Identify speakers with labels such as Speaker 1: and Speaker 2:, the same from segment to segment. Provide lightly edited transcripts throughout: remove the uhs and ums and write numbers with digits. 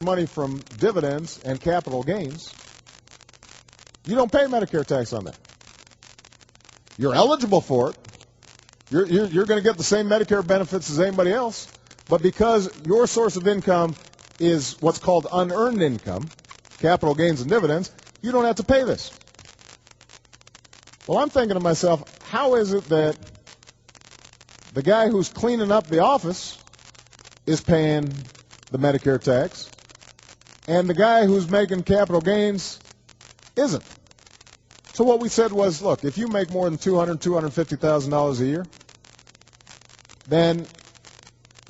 Speaker 1: money from dividends and capital gains, you don't pay Medicare tax on that. You're eligible for it. You're going to get the same Medicare benefits as anybody else, but because your source of income is what's called unearned income, capital gains and dividends, you don't have to pay this. Well, I'm thinking to myself, how is it that the guy who's cleaning up the office is paying the Medicare tax, and the guy who's making capital gains isn't? So what we said was, look, if you make more than $200,000, $250,000 a year, then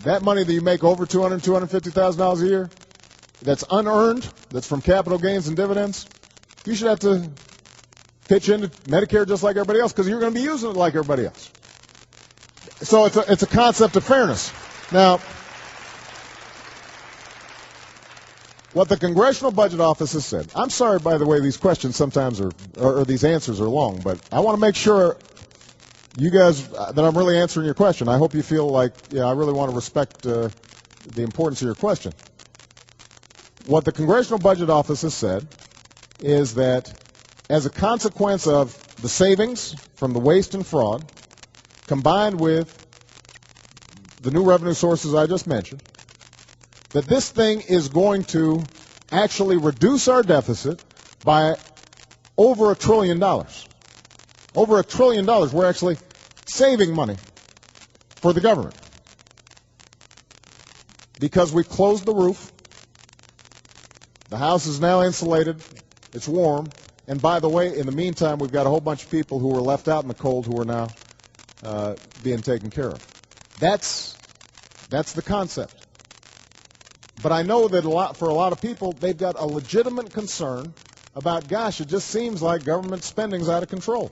Speaker 1: that money that you make over $200,000, $250,000 a year, that's unearned, that's from capital gains and dividends, you should have to pitch into Medicare just like everybody else because you're going to be using it like everybody else. So it's a concept of fairness. Now, what the Congressional Budget Office has said, I'm sorry, by the way, these questions sometimes or these answers are long, but I want to make sure you guys, that I'm really answering your question. I hope you feel like, yeah, I really want to respect the importance of your question. What the Congressional Budget Office has said is that as a consequence of the savings from the waste and fraud, combined with the new revenue sources I just mentioned, that this thing is going to actually reduce our deficit by over $1 trillion. Over $1 trillion. We're actually saving money for the government because we closed the roof. The house is now insulated. It's warm. And by the way, in the meantime, we've got a whole bunch of people who were left out in the cold who are now being taken care of. That's the concept. But I know that for a lot of people, they've got a legitimate concern about, gosh, it just seems like government spending's out of control.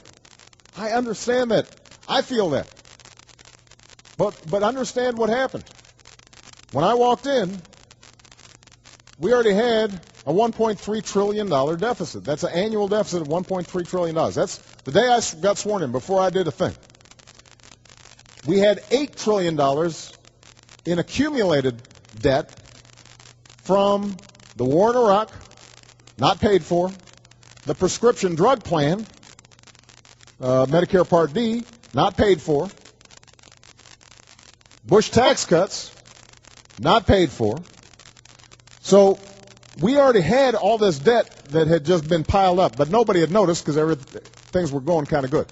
Speaker 1: I understand that. I feel that. But understand what happened. When I walked in, we already had a $1.3 trillion deficit. That's an annual deficit of $1.3 trillion. That's the day I got sworn in, before I did a thing. We had $8 trillion in accumulated debt from the war in Iraq, not paid for, the prescription drug plan, Medicare Part D, not paid for, Bush tax cuts, not paid for. So we already had all this debt that had just been piled up, but nobody had noticed because things were going kind of good.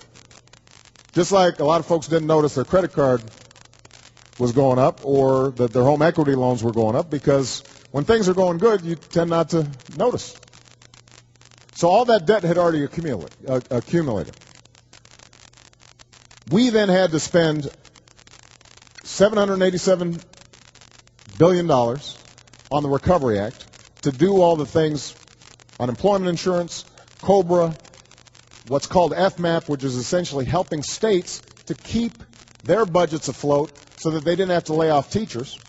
Speaker 1: Just like a lot of folks didn't notice their credit card was going up or that their home equity loans were going up, because when things are going good, you tend not to notice. So all that debt had already accumulated. We then had to spend $787 billion on the Recovery Act to do all the things, unemployment insurance, COBRA, what's called FMAP, which is essentially helping states to keep their budgets afloat so that they didn't have to lay off teachers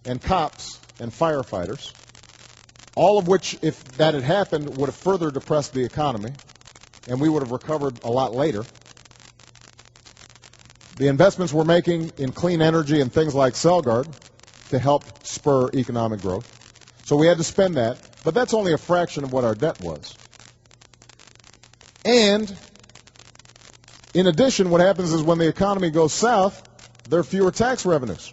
Speaker 1: and cops and firefighters, all of which, if that had happened, would have further depressed the economy, and we would have recovered a lot later. The investments we're making in clean energy and things like Celgard to help spur economic growth. So we had to spend that, but that's only a fraction of what our debt was. And in addition, what happens is when the economy goes south, there are fewer tax revenues.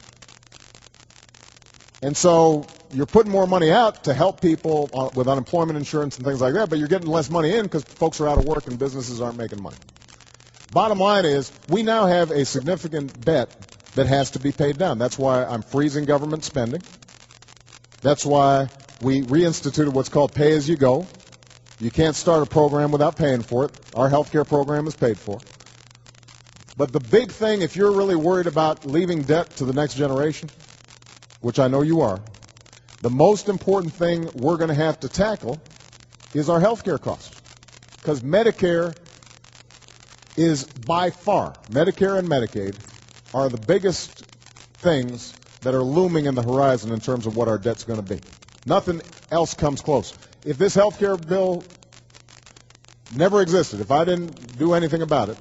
Speaker 1: And so you're putting more money out to help people with unemployment insurance and things like that, but you're getting less money in because folks are out of work and businesses aren't making money. Bottom line is, we now have a significant debt that has to be paid down. That's why I'm freezing government spending. That's why we reinstituted what's called pay-as-you-go. You can't start a program without paying for it. Our health care program is paid for. But the big thing, if you're really worried about leaving debt to the next generation, which I know you are, the most important thing we're going to have to tackle is our health care costs. Because Medicare is by far, Medicare and Medicaid are the biggest things that are looming in the horizon in terms of what our debt's going to be. Nothing else comes close. If this health care bill never existed, if I didn't do anything about it,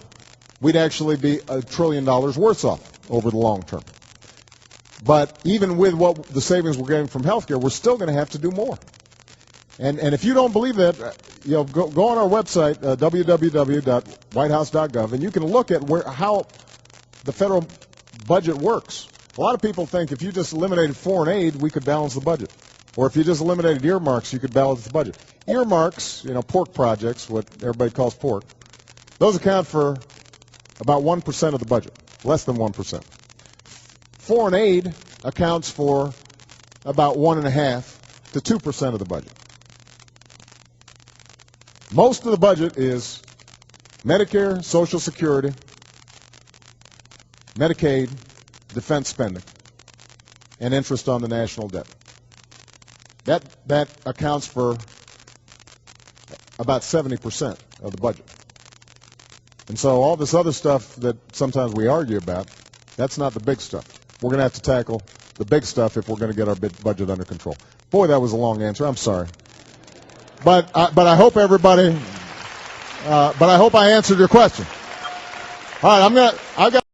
Speaker 1: we'd actually be $1 trillion worse off over the long term. But even with what the savings we're getting from healthcare, we're still going to have to do more. And if you don't believe that, go on our website, www.whitehouse.gov, and you can look at how the federal budget works. A lot of people think if you just eliminated foreign aid, we could balance the budget. Or if you just eliminated earmarks, you could balance the budget. Earmarks, pork projects, what everybody calls pork, those account for about 1% of the budget, less than 1%. Foreign aid accounts for about 1.5% to 2% of the budget. Most of the budget is Medicare, Social Security, Medicaid, defense spending, and interest on the national debt. That accounts for about 70% of the budget. And so all this other stuff that sometimes we argue about, that's not the big stuff. We're going to have to tackle the big stuff if we're going to get our budget under control. Boy, that was a long answer. I'm sorry. But I hope everybody, but I hope I answered your question. All right, I've got